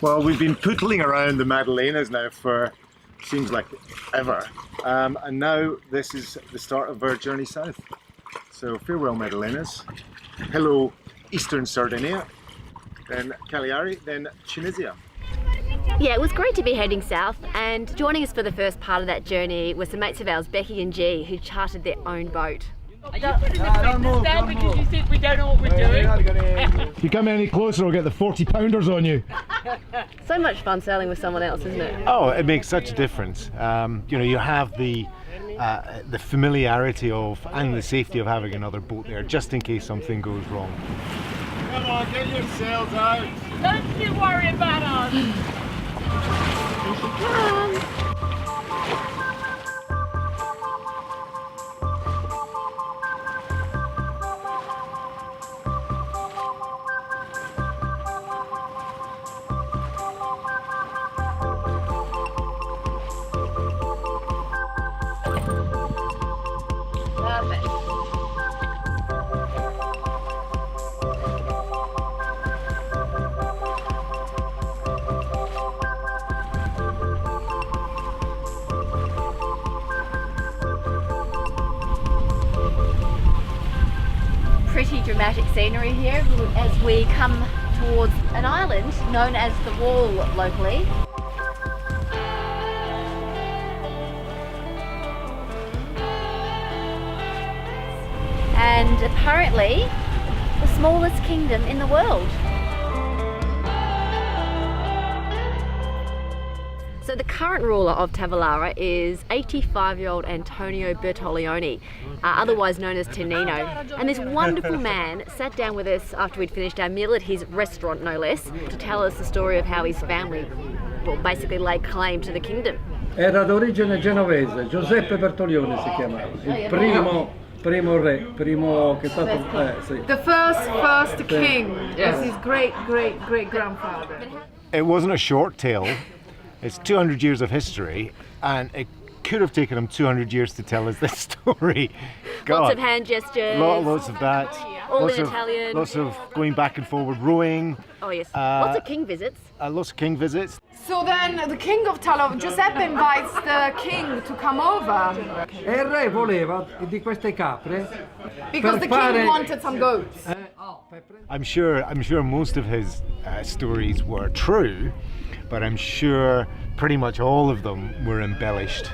Well, we've been pootling around the Madalenas now for, seems like ever, and now this is the start of our journey south. So farewell Madalenas, hello Eastern Sardinia, then Cagliari, then Tunisia. Yeah, it was great to be heading south, and joining us for the first part of that journey were some mates of ours, Becky and G, who chartered their own boat. Are you putting the fitness down because you think we don't know what we're doing? If you come any closer, I'll get the 40-pounders on you. So much fun sailing with someone else, isn't it? Oh, it makes such a difference. You know, you have the familiarity of and the safety of having another boat there, just in case something goes wrong. Come on, get your sails out. Don't you worry about us. Pretty dramatic scenery here as we come towards an island known as the Wall locally. And apparently the smallest kingdom in the world. So the current ruler of Tavolara is 85-year-old Antonio Bertoglione, otherwise known as Tonino. And this wonderful man sat down with us after we'd finished our meal at his restaurant, no less, to tell us the story of how his family, well, basically laid claim to the kingdom. Era d'origine genovese, Giuseppe Bertoglione si chiamava, il primo re, primo che è stato, sì. The first king. Yes. Was his great-great-great-grandfather. It wasn't a short tale. It's 200 years of history, and it could have taken him 200 years to tell us this story. God. Lots of hand gestures. Lots of that. All lots in of, Italian. Lots of going back and forward rowing. Oh yes, lots of king visits. Lots of king visits. So then the king of Talo, Giuseppe invites the king to come over. E il re voleva di queste capre. Because the king wanted some goats. I'm sure most of his stories were true, but I'm sure pretty much all of them were embellished.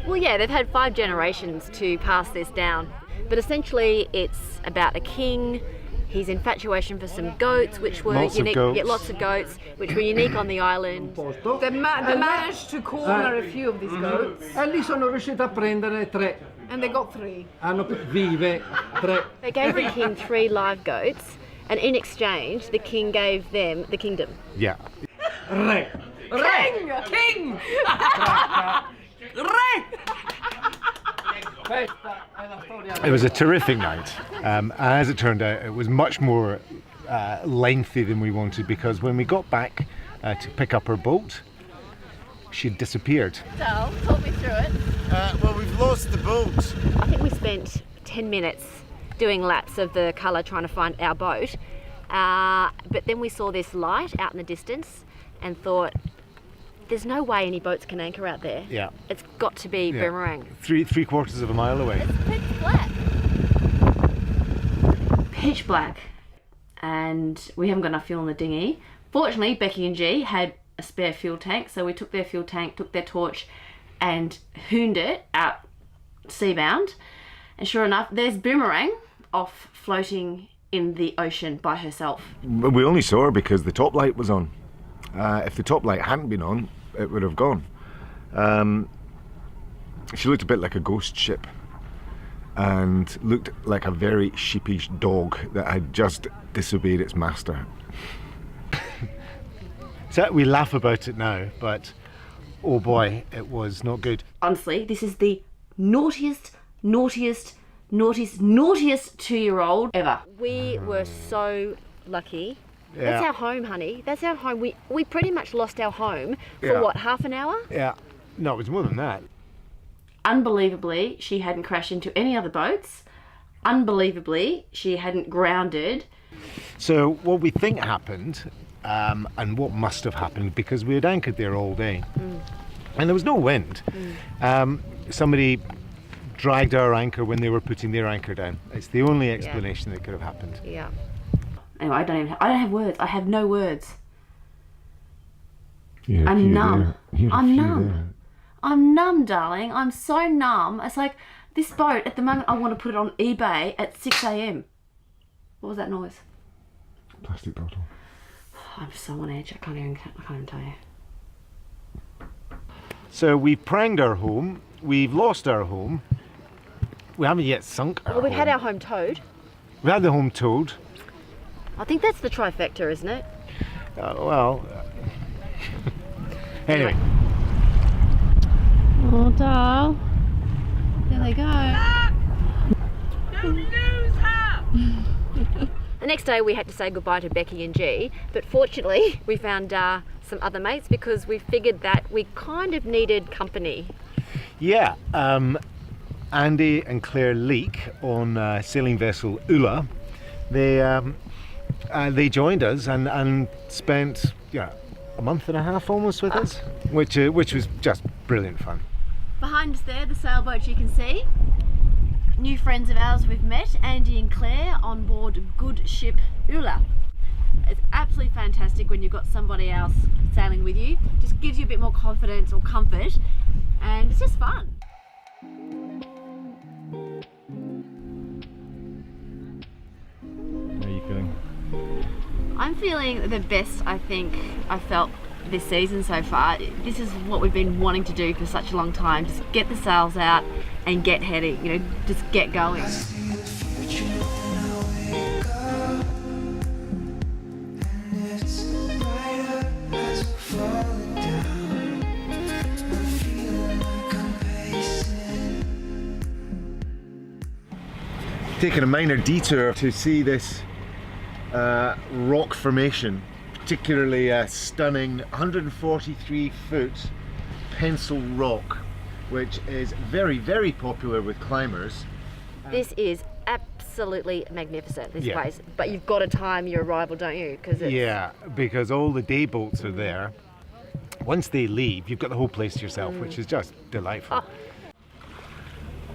Well, yeah, they've had 5 generations to pass this down. But essentially, it's about a king, his infatuation for some goats, which were unique. Yeah, lots of goats, which were unique on the island. They managed to corner a few of these goats. E lì sono riusciti a prendere 3. And they got 3. Hanno vive 3. They gave the king 3 live goats, and in exchange, the king gave them the kingdom. Yeah. Re. King! King! Re! It was a terrific night. As it turned out, it was much more lengthy than we wanted, because when we got back to pick up her boat, she'd disappeared. So, talk me through it. Well, we've lost the boat. I think we spent 10 minutes doing laps of the colour trying to find our boat. But then we saw this light out in the distance and thought, there's no way any boats can anchor out there. Yeah. It's got to be Boomerang. Three quarters of a mile away. It's pitch black. Pitch black. And we haven't got enough fuel in the dinghy. Fortunately, Becky and G had a spare fuel tank, so we took their fuel tank, took their torch, and hooned it out seabound. And sure enough, there's Boomerang off floating in the ocean by herself. We only saw her because the top light was on. If the top light hadn't been on, it would have gone. She looked a bit like a ghost ship, and looked like a very sheepish dog that had just disobeyed its master. So we laugh about it now, but oh boy, it was not good. Honestly, this is the naughtiest 2-year-old ever. We were so lucky. Yeah. That's our home, honey. That's our home. We pretty much lost our home for what, half an hour? Yeah. No, it was more than that. Unbelievably, she hadn't crashed into any other boats. Unbelievably, she hadn't grounded. So what we think happened and what must have happened, because we had anchored there all day and there was no wind. Somebody dragged our anchor when they were putting their anchor down. It's the only explanation that could have happened. Yeah. Anyway, I don't have words. I have no words. I'm numb. I'm numb. I'm numb, darling. I'm so numb. It's like this boat at the moment. I want to put it on eBay at 6 a.m. What was that noise? Plastic bottle. I'm so on edge. I can't even tell you. So we've pranged our home. We've lost our home. We haven't yet sunk our Well, we've home. had our home towed. We had the home towed. I think that's the trifecta, isn't it? Anyway. Oh, doll. There they go. Don't lose her! The next day we had to say goodbye to Becky and G, but fortunately we found some other mates because we figured that we kind of needed company. Yeah, Andy and Claire Leake on sailing vessel Ula, they joined us and spent a month and a half almost with us, which was just brilliant fun. Behind us there, the sailboat you can see. New friends of ours we've met, Andy and Claire on board good ship Ula. It's absolutely fantastic when you've got somebody else sailing with you. Just gives you a bit more confidence or comfort, and it's just fun. How are you feeling? I'm feeling the best I think I've felt this season so far. This is what we've been wanting to do for such a long time. Just get the sails out and get heading, just get going. Taking a minor detour to see this rock formation, particularly a stunning 143 foot pencil rock, which is very, very popular with climbers. This is absolutely magnificent, this place. But you've got to time your arrival, don't you? Because all the day boats are there. Once they leave, you've got the whole place to yourself, which is just delightful.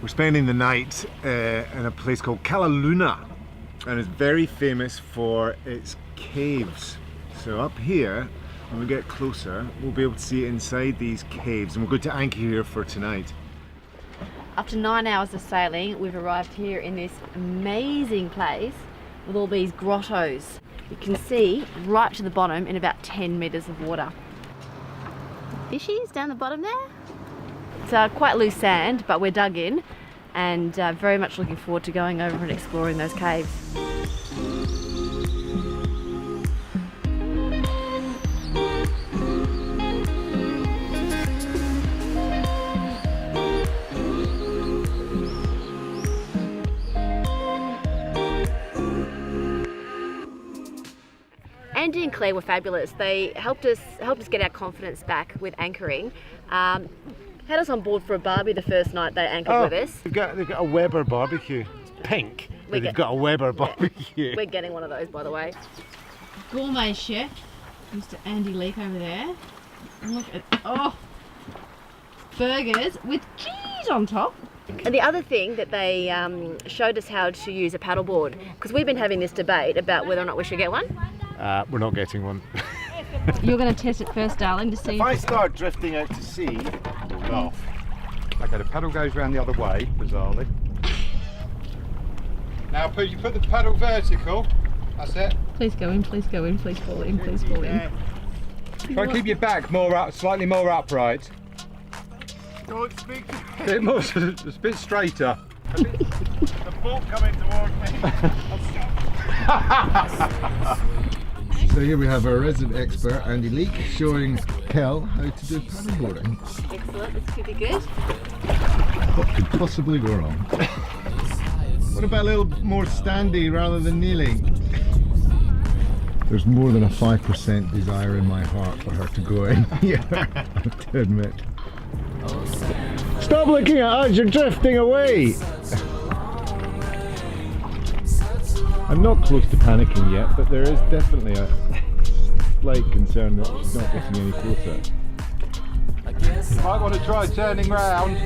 We're spending the night in a place called Kalaluna, and it's very famous for its caves. So up here, when we get closer, we'll be able to see inside these caves, and we're going to anchor here for tonight. After 9 hours of sailing, we've arrived here in this amazing place with all these grottos. You can see right to the bottom in about 10 metres of water. Fishies down the bottom there. It's quite loose sand, but we're dug in and very much looking forward to going over and exploring those caves. Andy and Claire were fabulous. They helped us get our confidence back with anchoring. Had us on board for a barbie the first night they anchored with us. They've got a Weber barbecue. It's pink, but they've got a Weber barbecue. We're getting one of those, by the way. Gourmet chef, Mr. Andy Leake over there. And look at, burgers with cheese on top. And the other thing that they showed us how to use a paddleboard, because we've been having this debate about whether or not we should get one. We're not getting one. You're going to test it first, darling, to see. If I start drifting out to sea, well, okay, the paddle goes round the other way, bizarrely. Now, please, you put the paddle vertical. That's it. Please go in, please go in, please fall in, please fall in. Try and keep your back more up, slightly more upright. don't speak. It's a bit straighter. The boat coming towards me. So here we have our resident expert, Andy Leake, showing Kel how to do paddleboarding. Excellent, this could be good. What could possibly go wrong? What about a little more standy rather than kneeling? There's more than a 5% desire in my heart for her to go in here, I have to admit. Stop looking at us, you're drifting away! I'm not close to panicking yet, but there is definitely slight concern that he's not getting any closer. You might want to try turning round.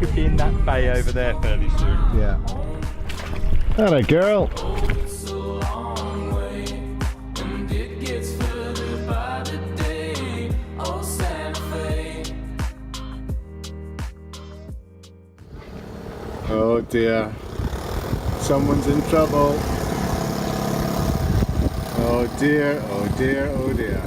Could be in that bay over there fairly soon. Yeah. Hello, girl. Oh dear. Someone's in trouble. Oh dear, oh dear, oh dear.